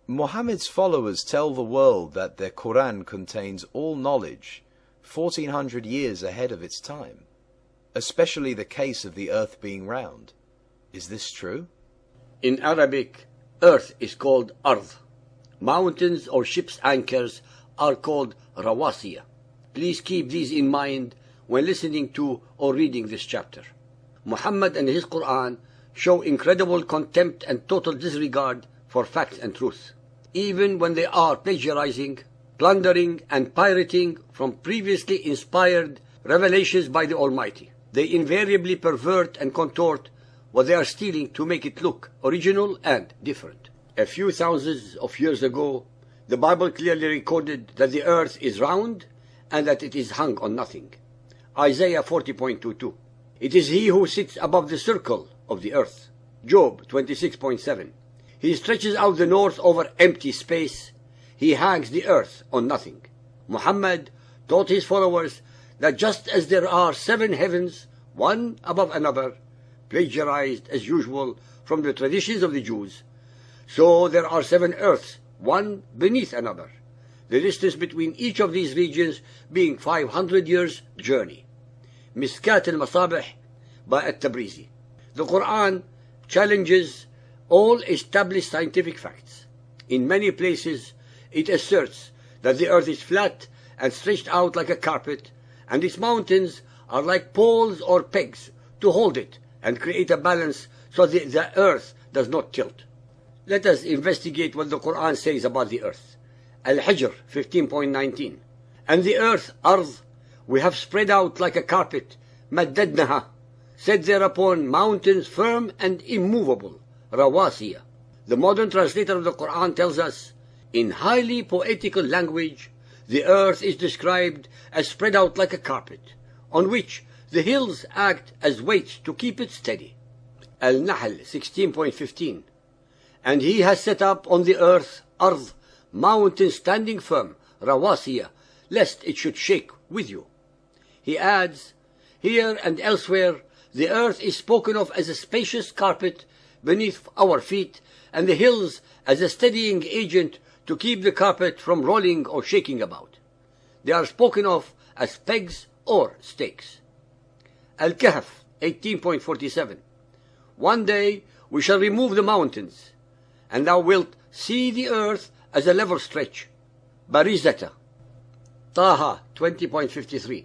Muhammad's followers tell the world that their Quran contains all knowledge 1400 years ahead of its time, especially the case of the earth being round. Is this true? In Arabic, earth is called Ard. Mountains or ship's anchors are called Rawasiya. Please keep these in mind when listening to or reading this chapter. Muhammad and his Quran show incredible contempt and total disregard for facts and truth. Even when they are plagiarizing, plundering, and pirating from previously inspired revelations by the Almighty, they invariably pervert and contort what they are stealing to make it look original and different. A few thousands of years ago, the Bible clearly recorded that the earth is round and that it is hung on nothing. Isaiah 40.22. It is he who sits above the circle of the earth. Job 26.7. He stretches out the north over empty space. He hangs the earth on nothing. Muhammad taught his followers that just as there are 7 heavens, one above another, plagiarized as usual from the traditions of the Jews, so there are 7 earths, one beneath another, the distance between each of these regions being 500 years' journey. Miskat al-Masabih by At-Tabrizi. The Quran challenges all established scientific facts. In many places, it asserts that the earth is flat and stretched out like a carpet, and its mountains are like poles or pegs to hold it and create a balance so that the earth does not tilt. Let us investigate what the Quran says about the earth. Al-Hijr 15.19. And the earth, Ard, we have spread out like a carpet, Maddadnaha, set thereupon mountains firm and immovable, Rawasiya. The modern translator of the Quran tells us, in highly poetical language, the earth is described as spread out like a carpet, on which the hills act as weights to keep it steady. Al-Nahl 16.15. And he has set up on the earth, Ard, mountains standing firm, Rawasiya, lest it should shake with you. He adds, here and elsewhere, the earth is spoken of as a spacious carpet beneath our feet, and the hills as a steadying agent to keep the carpet from rolling or shaking about. They are spoken of as pegs or stakes. Al-Kahf 18.47. One day we shall remove the mountains, and thou wilt see the earth as a level stretch. Barizata. Taha 20.53.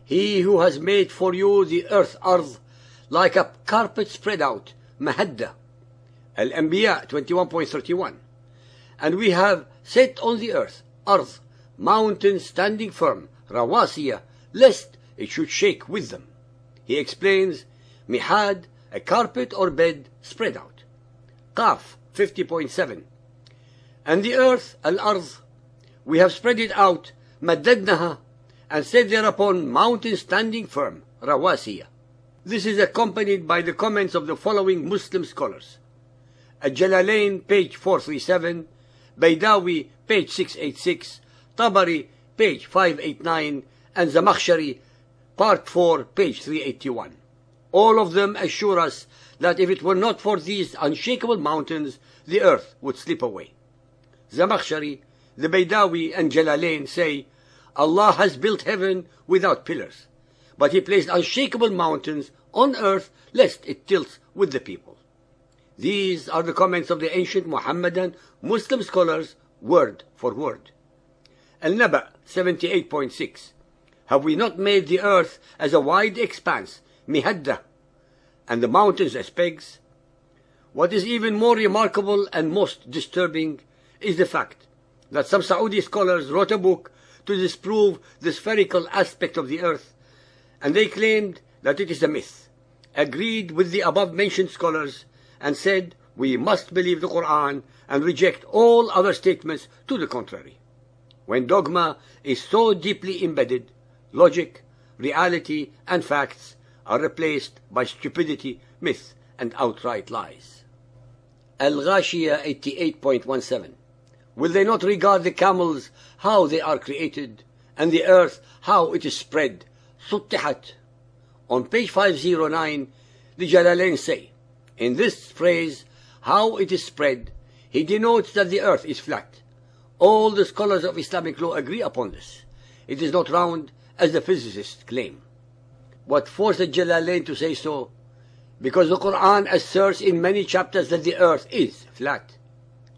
He who has made for you the earth, Ard, like a carpet spread out, Mahadda. Al-Anbiya 21.31. And we have set on the earth, Ard, mountains standing firm, Rawasiya, lest it should shake with them. He explains, Mihad, a carpet or bed spread out. Qaf 50.7. And the earth, Al-Ard, we have spread it out, Maddadnaha, and set thereupon mountains standing firm, Rawasiya. This is accompanied by the comments of the following Muslim scholars. Al-Jalalain, page 437, Baydawi, page 686, Tabari, page 589, and Zamakhshari, part 4, page 381. All of them assure us that if it were not for these unshakable mountains, the earth would slip away. Zamakhshari, the Baydawi, and Jalalain say, Allah has built heaven without pillars, but He placed unshakable mountains on earth lest it tilts with the people. These are the comments of the ancient Muhammadan Muslim scholars, word for word. Al-Naba 78.6. Have we not made the earth as a wide expanse, Mihadda, and the mountains as pegs? What is even more remarkable and most disturbing is the fact that some Saudi scholars wrote a book to disprove the spherical aspect of the earth, and they claimed that it is a myth, agreed with the above-mentioned scholars, and said we must believe the Quran and reject all other statements to the contrary. When dogma is so deeply embedded, logic, reality, and facts are replaced by stupidity, myth, and outright lies. Al-Ghashiyah 88.17. Will they not regard the camels how they are created, and the earth how it is spread? Suttihat. On page 509, the Jalalain say, in this phrase, how it is spread, He denotes that the earth is flat. All the scholars of Islamic law agree upon this. It is not round, as the physicists claim. What forced Jalalain to say so? Because the Quran asserts in many chapters that the earth is flat.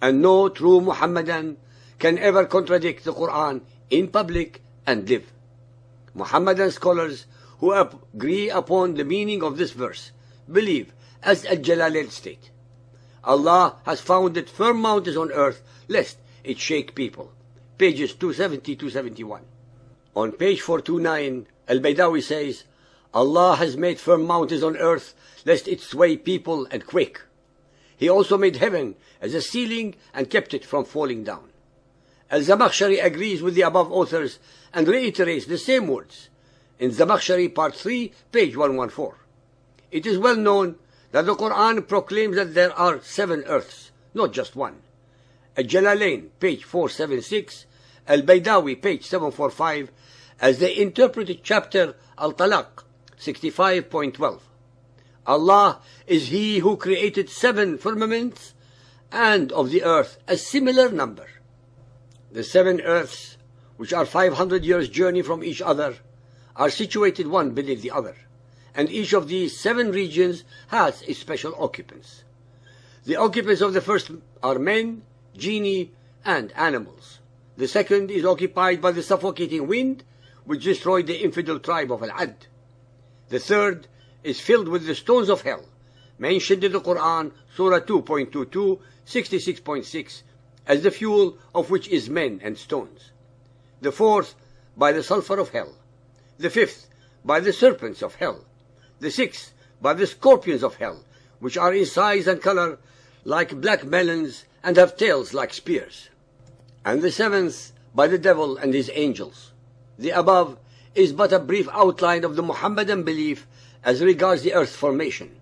And no true Muhammadan can ever contradict the Quran in public and live. Muhammadan scholars who agree upon the meaning of this verse believe, as Al-Jalalain state, Allah has founded firm mountains on earth lest it shake people. Pages 270-271. On page 429, Al-Baydawi says, Allah has made firm mountains on earth lest it sway people and quake. He also made heaven as a ceiling and kept it from falling down. Al-Zamakhshari agrees with the above authors and reiterates the same words in Zamakhshari part 3, page 114. It is well known that the Quran proclaims that there are 7 earths, not just one. Al-Jalalain, page 476, Al-Baydawi, page 745, as they interpreted chapter Al-Talaq, 65.12. Allah is He who created 7 firmaments, and of the earth a similar number. The 7 earths, which are 500 years' journey from each other, are situated one beneath the other, and each of these 7 regions has its special occupants. The occupants of the first are men, genii, and animals. The second is occupied by the suffocating wind, which destroyed the infidel tribe of Al-Ad. The third is filled with the stones of hell, mentioned in the Quran, Surah 2.22, 66.6, as the fuel of which is men and stones. The fourth, by the sulfur of hell. The fifth, by the serpents of hell. The sixth, by the scorpions of hell, which are in size and color like black melons and have tails like spears. And the seventh, by the devil and his angels. The above is but a brief outline of the Muhammadan belief as regards the earth's formation.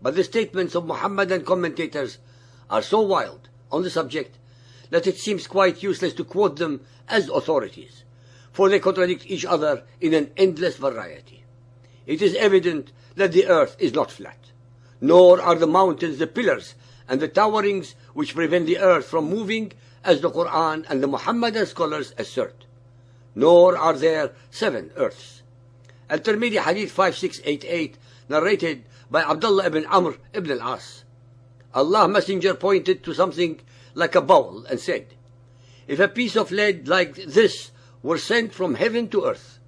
But the statements of Muhammadan commentators are so wild on the subject that it seems quite useless to quote them as authorities, for they contradict each other in an endless variety. It is evident that the earth is not flat, nor are the mountains the pillars and the towerings which prevent the earth from moving, as the Quran and the Muhammadan scholars assert. Nor are there 7 earths. Al-Tirmidhi Hadith 5688, narrated by Abdullah ibn Amr ibn al-As. Allah's Messenger pointed to something like a bowl and said, if a piece of lead like this were sent from heaven to earth,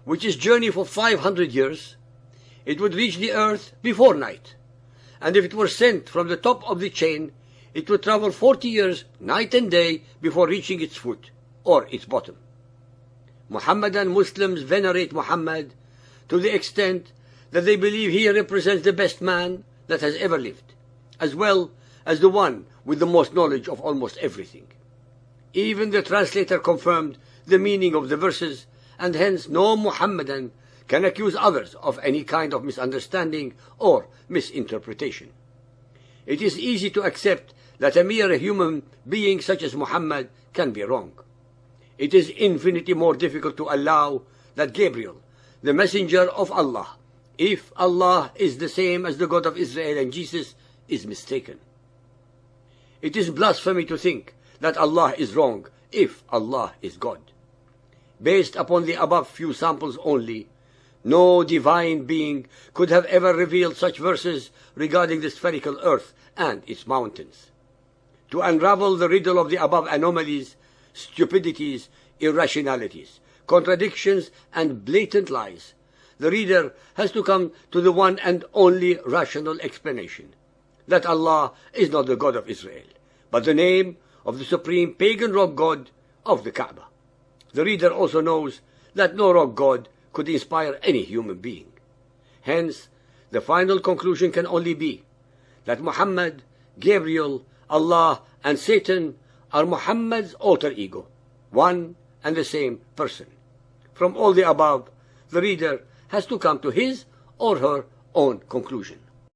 which is journey for 500 years, it would reach the earth before night. And if it were sent from the top of the chain, it would travel 40 years, night and day, before reaching its foot, or its bottom. Muhammadan Muslims venerate Muhammad to the extent that they believe he represents the best man that has ever lived, as well as the one with the most knowledge of almost everything. Even the translator confirmed the meaning of the verses, and hence no Muhammadan can accuse others of any kind of misunderstanding or misinterpretation. It is easy to accept that a mere human being such as Muhammad can be wrong. It is infinitely more difficult to allow that Gabriel, the messenger of Allah, if Allah is the same as the God of Israel and Jesus, is mistaken. It is blasphemy to think that Allah is wrong if Allah is God. Based upon the above few samples only, no divine being could have ever revealed such verses regarding the spherical earth and its mountains. To unravel the riddle of the above anomalies, stupidities, irrationalities, contradictions, and blatant lies, the reader has to come to the one and only rational explanation, that Allah is not the God of Israel, but the name of the supreme pagan rock god of the Kaaba. The reader also knows that no rock god could inspire any human being. Hence, the final conclusion can only be that Muhammad, Gabriel, Allah, and Satan are Muhammad's alter ego, one and the same person. From all the above, the reader has to come to his or her own conclusion.